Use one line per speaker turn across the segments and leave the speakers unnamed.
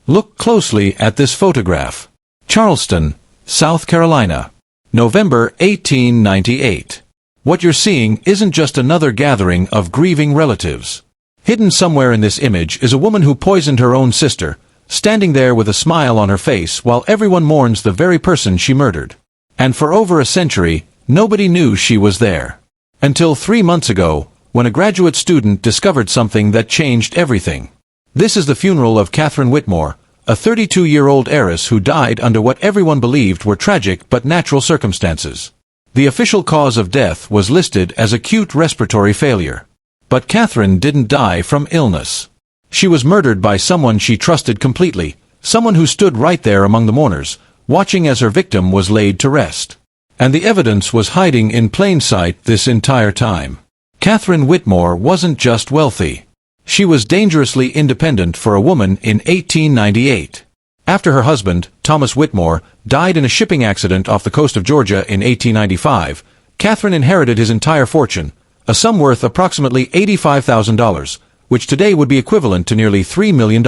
Look closely at this photograph. Charleston, South Carolina. November 1898. What you're seeing isn't just another gathering of grieving relatives. Hidden somewhere in this image is a woman who poisoned her own sister, standing there with a smile on her face while everyone mourns the very person she murdered. And for over a century, nobody knew she was there. Until 3 months ago, when a graduate student discovered something that changed everything. This is the funeral of Catherine Whitmore, a 32-year-old heiress who died under what everyone believed were tragic but natural circumstances. The official cause of death was listed as acute respiratory failure. But Catherine didn't die from illness. She was murdered by someone she trusted completely, someone who stood right there among the mourners, watching as her victim was laid to rest. And the evidence was hiding in plain sight this entire time. Catherine Whitmore wasn't just wealthy. She was dangerously independent for a woman in 1898. After her husband, Thomas Whitmore, died in a shipping accident off the coast of Georgia in 1895, Catherine inherited his entire fortune, a sum worth approximately $85,000, which today would be equivalent to nearly $3 million.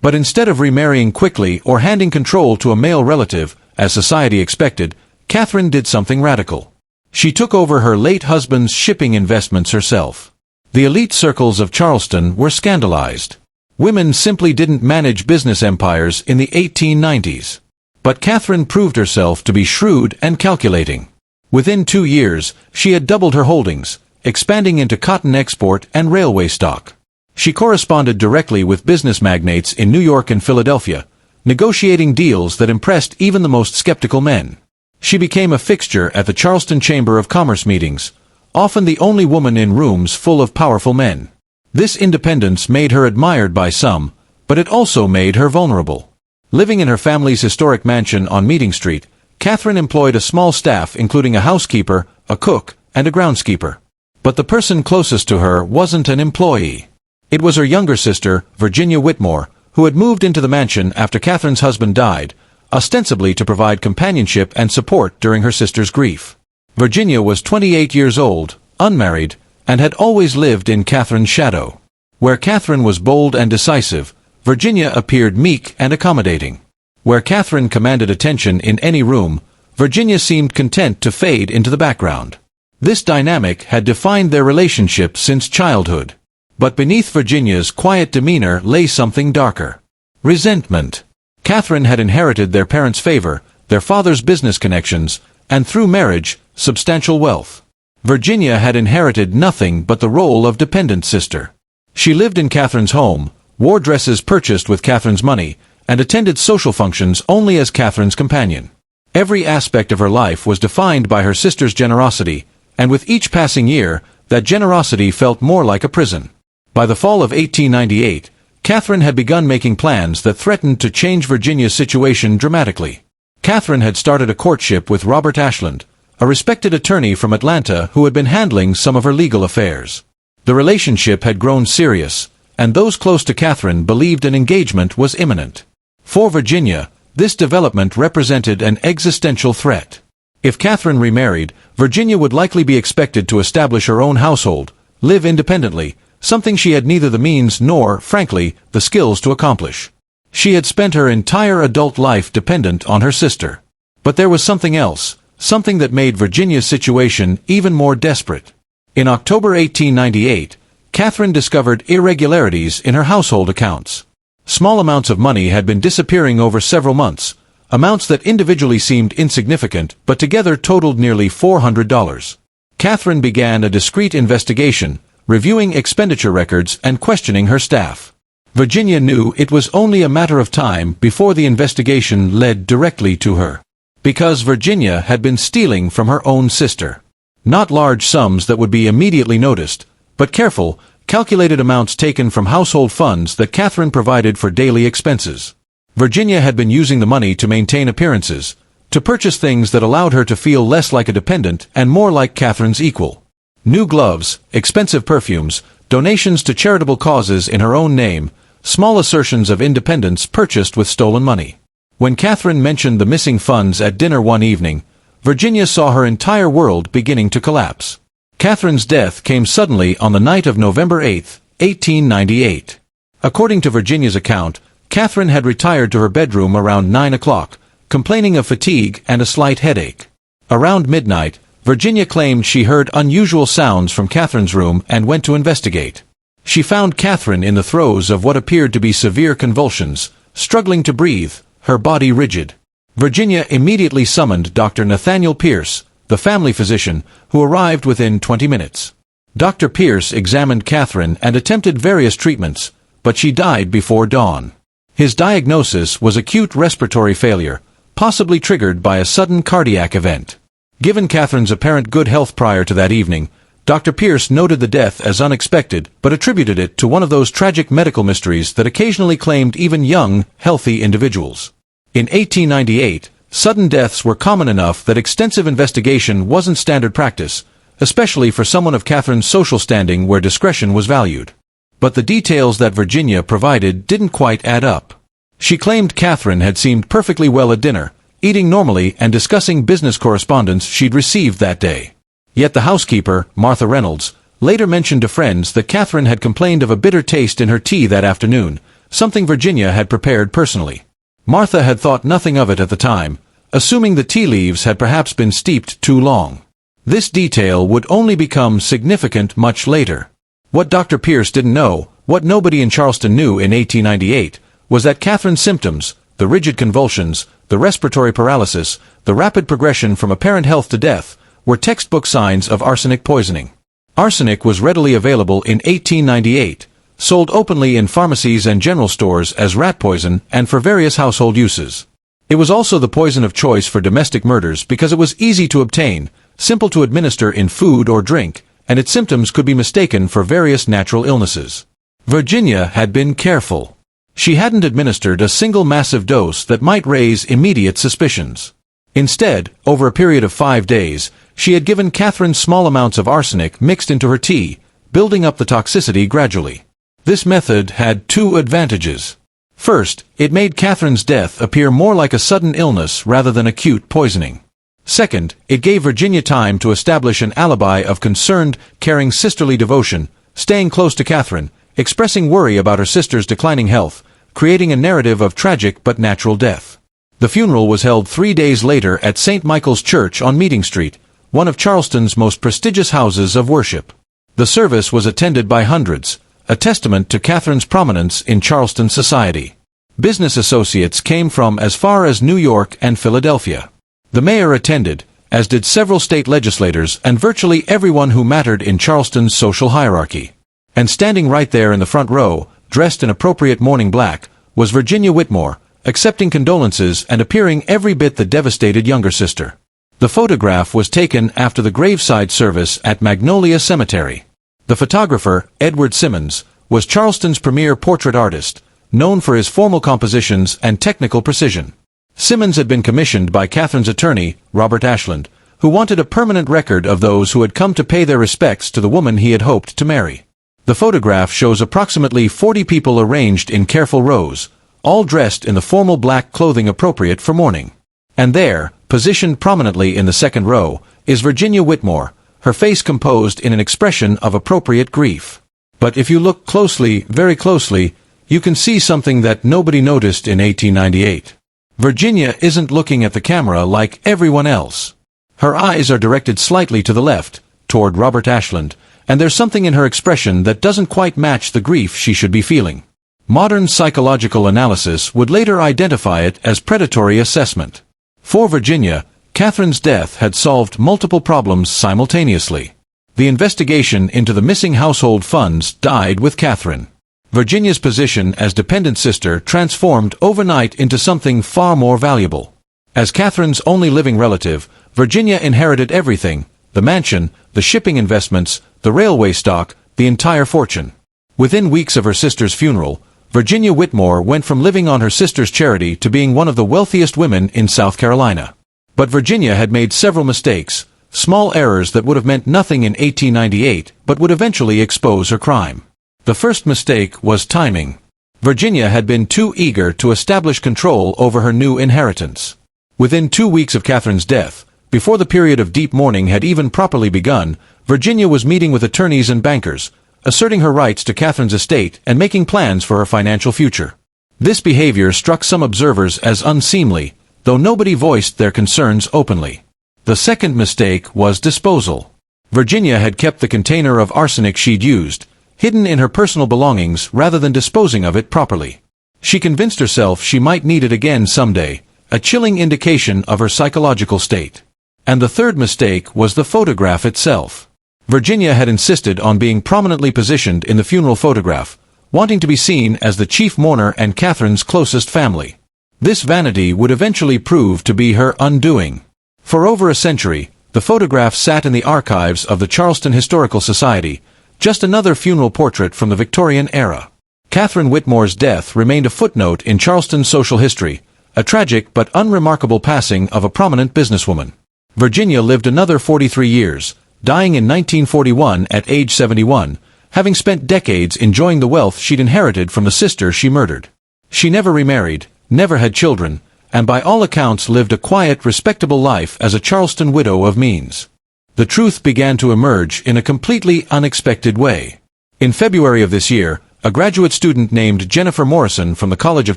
But instead of remarrying quickly or handing control to a male relative, as society expected, Catherine did something radical. She took over her late husband's shipping investments herself. The elite circles of Charleston were scandalized. Women simply didn't manage business empires in the 1890s. But Catherine proved herself to be shrewd and calculating. Within 2 years, she had doubled her holdings, expanding into cotton export and railway stock. She corresponded directly with business magnates in New York and Philadelphia, negotiating deals that impressed even the most skeptical men. She became a fixture at the Charleston Chamber of Commerce meetings, often the only woman in rooms full of powerful men. This independence made her admired by some, but it also made her vulnerable. Living in her family's historic mansion on Meeting Street, Catherine employed a small staff including a housekeeper, a cook, and a groundskeeper. But the person closest to her wasn't an employee. It was her younger sister, Virginia Whitmore, who had moved into the mansion after Catherine's husband died, ostensibly to provide companionship and support during her sister's grief. Virginia was 28 years old, unmarried, and had always lived in Catherine's shadow. Where Catherine was bold and decisive, Virginia appeared meek and accommodating. Where Catherine commanded attention in any room, Virginia seemed content to fade into the background. This dynamic had defined their relationship since childhood. But beneath Virginia's quiet demeanor lay something darker. Resentment. Catherine had inherited their parents' favor, their father's business connections, and through marriage, substantial wealth. Virginia had inherited nothing but the role of dependent sister. She lived in Catherine's home, wore dresses purchased with Catherine's money, and attended social functions only as Catherine's companion. Every aspect of her life was defined by her sister's generosity, and with each passing year, that generosity felt more like a prison. By the fall of 1898, Catherine had begun making plans that threatened to change Virginia's situation dramatically. Catherine had started a courtship with Robert Ashland, a respected attorney from Atlanta who had been handling some of her legal affairs. The relationship had grown serious, and those close to Catherine believed an engagement was imminent. For Virginia, this development represented an existential threat. If Catherine remarried, Virginia would likely be expected to establish her own household, live independently, something she had neither the means nor, frankly, the skills to accomplish. She had spent her entire adult life dependent on her sister. But there was something else, something that made Virginia's situation even more desperate. In October 1898, Catherine discovered irregularities in her household accounts. Small amounts of money had been disappearing over several months, amounts that individually seemed insignificant but together totaled nearly $400. Catherine began a discreet investigation, reviewing expenditure records and questioning her staff. Virginia knew it was only a matter of time before the investigation led directly to her. Because Virginia had been stealing from her own sister. Not large sums that would be immediately noticed, but careful, calculated amounts taken from household funds that Catherine provided for daily expenses. Virginia had been using the money to maintain appearances, to purchase things that allowed her to feel less like a dependent and more like Catherine's equal. New gloves, expensive perfumes, donations to charitable causes in her own name, small assertions of independence purchased with stolen money. When Catherine mentioned the missing funds at dinner one evening, Virginia saw her entire world beginning to collapse. Catherine's death came suddenly on the night of November 8, 1898. According to Virginia's account, Catherine had retired to her bedroom around 9 o'clock, complaining of fatigue and a slight headache. Around midnight, Virginia claimed she heard unusual sounds from Catherine's room and went to investigate. She found Catherine in the throes of what appeared to be severe convulsions, struggling to breathe, her body rigid. Virginia immediately summoned Dr. Nathaniel Pierce, the family physician, who arrived within 20 minutes. Dr. Pierce examined Catherine and attempted various treatments, but she died before dawn. His diagnosis was acute respiratory failure, possibly triggered by a sudden cardiac event. Given Catherine's apparent good health prior to that evening, Dr. Pierce noted the death as unexpected but attributed it to one of those tragic medical mysteries that occasionally claimed even young, healthy individuals. In 1898, sudden deaths were common enough that extensive investigation wasn't standard practice, especially for someone of Catherine's social standing where discretion was valued. But the details that Virginia provided didn't quite add up. She claimed Catherine had seemed perfectly well at dinner, eating normally and discussing business correspondence she'd received that day. Yet the housekeeper, Martha Reynolds, later mentioned to friends that Catherine had complained of a bitter taste in her tea that afternoon, something Virginia had prepared personally. Martha had thought nothing of it at the time, assuming the tea leaves had perhaps been steeped too long. This detail would only become significant much later. What Dr. Pierce didn't know, what nobody in Charleston knew in 1898, was that Catherine's symptoms, the rigid convulsions, the respiratory paralysis, the rapid progression from apparent health to death, were textbook signs of arsenic poisoning. Arsenic was readily available in 1898, sold openly in pharmacies and general stores as rat poison and for various household uses. It was also the poison of choice for domestic murders because it was easy to obtain, simple to administer in food or drink, and its symptoms could be mistaken for various natural illnesses. Virginia had been careful. She hadn't administered a single massive dose that might raise immediate suspicions. Instead, over a period of 5 days, she had given Catherine small amounts of arsenic mixed into her tea, building up the toxicity gradually. This method had two advantages. First, it made Catherine's death appear more like a sudden illness rather than acute poisoning. Second, it gave Virginia time to establish an alibi of concerned, caring sisterly devotion, staying close to Catherine, expressing worry about her sister's declining health, creating a narrative of tragic but natural death. The funeral was held 3 days later at St. Michael's Church on Meeting Street, one of Charleston's most prestigious houses of worship. The service was attended by hundreds, a testament to Catherine's prominence in Charleston society. Business associates came from as far as New York and Philadelphia. The mayor attended, as did several state legislators and virtually everyone who mattered in Charleston's social hierarchy. And standing right there in the front row, dressed in appropriate mourning black, was Virginia Whitmore, accepting condolences and appearing every bit the devastated younger sister. The photograph was taken after the graveside service at Magnolia Cemetery. The photographer, Edward Simmons, was Charleston's premier portrait artist, known for his formal compositions and technical precision. Simmons had been commissioned by Catherine's attorney, Robert Ashland, who wanted a permanent record of those who had come to pay their respects to the woman he had hoped to marry. The photograph shows approximately 40 people arranged in careful rows, all dressed in the formal black clothing appropriate for mourning. And there, positioned prominently in the second row, is Virginia Whitmore, her face composed in an expression of appropriate grief. But if you look closely, very closely, you can see something that nobody noticed in 1898. Virginia isn't looking at the camera like everyone else. Her eyes are directed slightly to the left, toward Robert Ashland, and there's something in her expression that doesn't quite match the grief she should be feeling. Modern psychological analysis would later identify it as predatory assessment. For Virginia, Catherine's death had solved multiple problems simultaneously. The investigation into the missing household funds died with Catherine. Virginia's position as dependent sister transformed overnight into something far more valuable. As Catherine's only living relative, Virginia inherited everything: the mansion, the shipping investments, the railway stock, the entire fortune. Within weeks of her sister's funeral, Virginia Whitmore went from living on her sister's charity to being one of the wealthiest women in South Carolina. But Virginia had made several mistakes, small errors that would have meant nothing in 1898 but would eventually expose her crime. The first mistake was timing. Virginia had been too eager to establish control over her new inheritance. Within 2 weeks of Catherine's death, before the period of deep mourning had even properly begun, Virginia was meeting with attorneys and bankers, asserting her rights to Catherine's estate and making plans for her financial future. This behavior struck some observers as unseemly, though nobody voiced their concerns openly. The second mistake was disposal. Virginia had kept the container of arsenic she'd used, hidden in her personal belongings rather than disposing of it properly. She convinced herself she might need it again someday, a chilling indication of her psychological state. And the third mistake was the photograph itself. Virginia had insisted on being prominently positioned in the funeral photograph, wanting to be seen as the chief mourner and Catherine's closest family. This vanity would eventually prove to be her undoing. For over a century, the photograph sat in the archives of the Charleston Historical Society, just another funeral portrait from the Victorian era. Catherine Whitmore's death remained a footnote in Charleston's social history, a tragic but unremarkable passing of a prominent businesswoman. Virginia lived another 43 years, dying in 1941 at age 71, having spent decades enjoying the wealth she'd inherited from the sister she murdered. She never remarried, never had children, and by all accounts lived a quiet, respectable life as a Charleston widow of means. The truth began to emerge in a completely unexpected way. In February of this year, a graduate student named Jennifer Morrison from the College of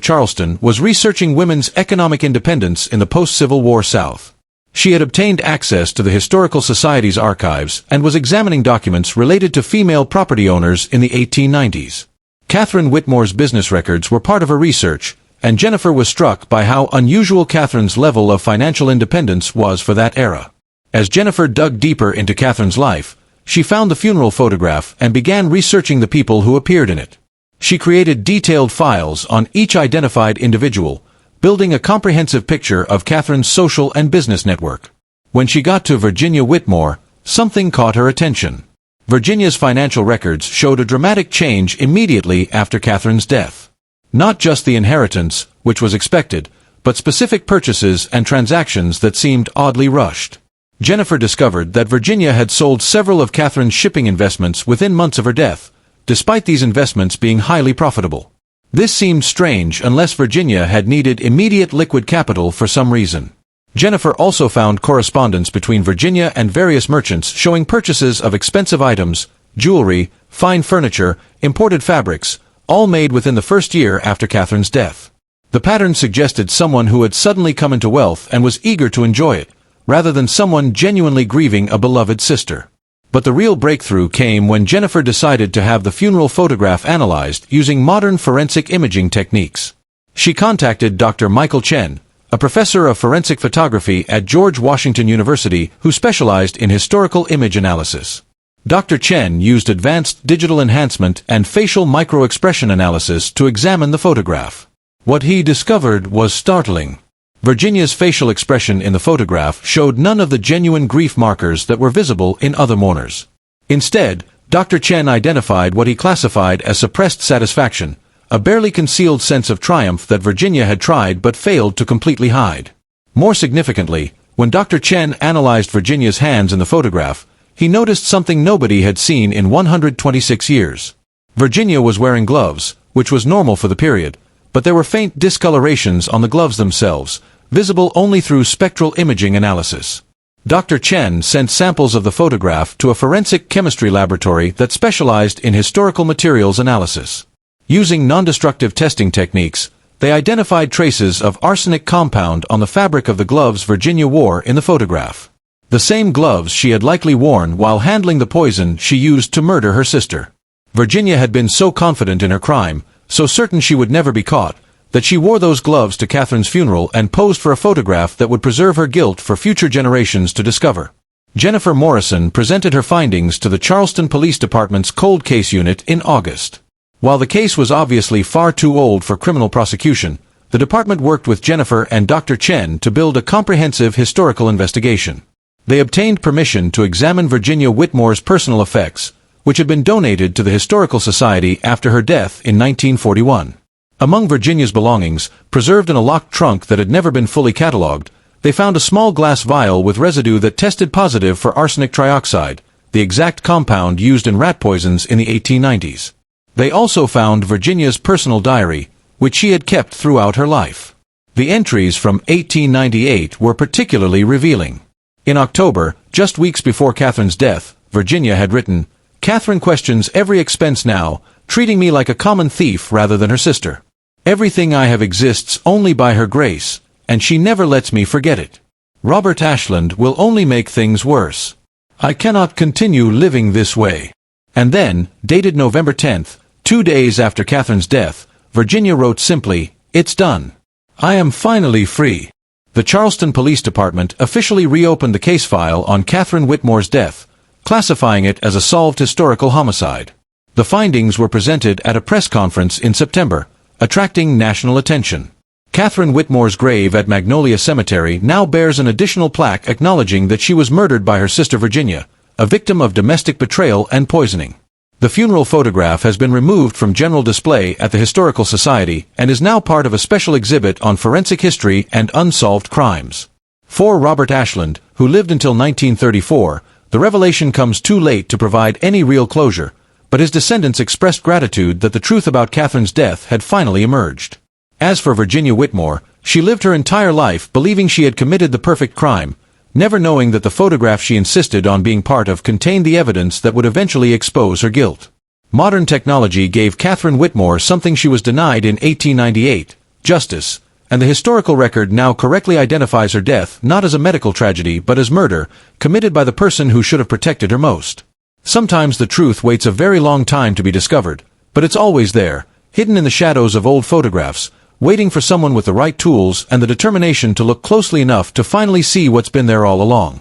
Charleston was researching women's economic independence in the post-Civil War South. She had obtained access to the Historical Society's archives and was examining documents related to female property owners in the 1890s. Catherine Whitmore's business records were part of her research, and Jennifer was struck by how unusual Catherine's level of financial independence was for that era. As Jennifer dug deeper into Catherine's life, she found the funeral photograph and began researching the people who appeared in it. She created detailed files on each identified individual, building a comprehensive picture of Catherine's social and business network. When she got to Virginia Whitmore, something caught her attention. Virginia's financial records showed a dramatic change immediately after Catherine's death. Not just the inheritance, which was expected, but specific purchases and transactions that seemed oddly rushed. Jennifer discovered that Virginia had sold several of Catherine's shipping investments within months of her death, despite these investments being highly profitable. This seemed strange unless Virginia had needed immediate liquid capital for some reason. Jennifer also found correspondence between Virginia and various merchants showing purchases of expensive items, jewelry, fine furniture, imported fabrics, all made within the first year after Catherine's death. The pattern suggested someone who had suddenly come into wealth and was eager to enjoy it, rather than someone genuinely grieving a beloved sister. But the real breakthrough came when Jennifer decided to have the funeral photograph analyzed using modern forensic imaging techniques. She contacted Dr. Michael Chen, a professor of forensic photography at George Washington University who specialized in historical image analysis. Dr. Chen used advanced digital enhancement and facial microexpression analysis to examine the photograph. What he discovered was startling. Virginia's facial expression in the photograph showed none of the genuine grief markers that were visible in other mourners. Instead, Dr. Chen identified what he classified as suppressed satisfaction, a barely concealed sense of triumph that Virginia had tried but failed to completely hide. More significantly, when Dr. Chen analyzed Virginia's hands in the photograph, he noticed something nobody had seen in 126 years. Virginia was wearing gloves, which was normal for the period, but there were faint discolorations on the gloves themselves, visible only through spectral imaging analysis. Dr. Chen sent samples of the photograph to a forensic chemistry laboratory that specialized in historical materials analysis. Using non-destructive testing techniques, they identified traces of arsenic compound on the fabric of the gloves Virginia wore in the photograph. The same gloves she had likely worn while handling the poison she used to murder her sister. Virginia had been so confident in her crime, so certain she would never be caught, that she wore those gloves to Catherine's funeral and posed for a photograph that would preserve her guilt for future generations to discover. Jennifer Morrison presented her findings to the Charleston Police Department's Cold Case Unit in August. While the case was obviously far too old for criminal prosecution, the department worked with Jennifer and Dr. Chen to build a comprehensive historical investigation. They obtained permission to examine Virginia Whitmore's personal effects, which had been donated to the Historical Society after her death in 1941. Among Virginia's belongings, preserved in a locked trunk that had never been fully catalogued, they found a small glass vial with residue that tested positive for arsenic trioxide, the exact compound used in rat poisons in the 1890s. They also found Virginia's personal diary, which she had kept throughout her life. The entries from 1898 were particularly revealing. In October, just weeks before Catherine's death, Virginia had written, "Catherine questions every expense now, treating me like a common thief rather than her sister." Everything I have exists only by her grace, and she never lets me forget it. Robert Ashland will only make things worse. I cannot continue living this way." And then, dated November 10th, 2 days after Catherine's death, Virginia wrote simply, "It's done. I am finally free." The Charleston Police Department officially reopened the case file on Catherine Whitmore's death, classifying it as a solved historical homicide. The findings were presented at a press conference in September, attracting national attention. Catherine Whitmore's grave at Magnolia Cemetery now bears an additional plaque acknowledging that she was murdered by her sister Virginia, a victim of domestic betrayal and poisoning. The funeral photograph has been removed from general display at the Historical Society and is now part of a special exhibit on forensic history and unsolved crimes. For Robert Ashland, who lived until 1934, the revelation comes too late to provide any real closure, but his descendants expressed gratitude that the truth about Catherine's death had finally emerged. As for Virginia Whitmore, she lived her entire life believing she had committed the perfect crime, never knowing that the photograph she insisted on being part of contained the evidence that would eventually expose her guilt. Modern technology gave Catherine Whitmore something she was denied in 1898, justice, and the historical record now correctly identifies her death not as a medical tragedy but as murder, committed by the person who should have protected her most. Sometimes the truth waits a very long time to be discovered, but it's always there, hidden in the shadows of old photographs, waiting for someone with the right tools and the determination to look closely enough to finally see what's been there all along.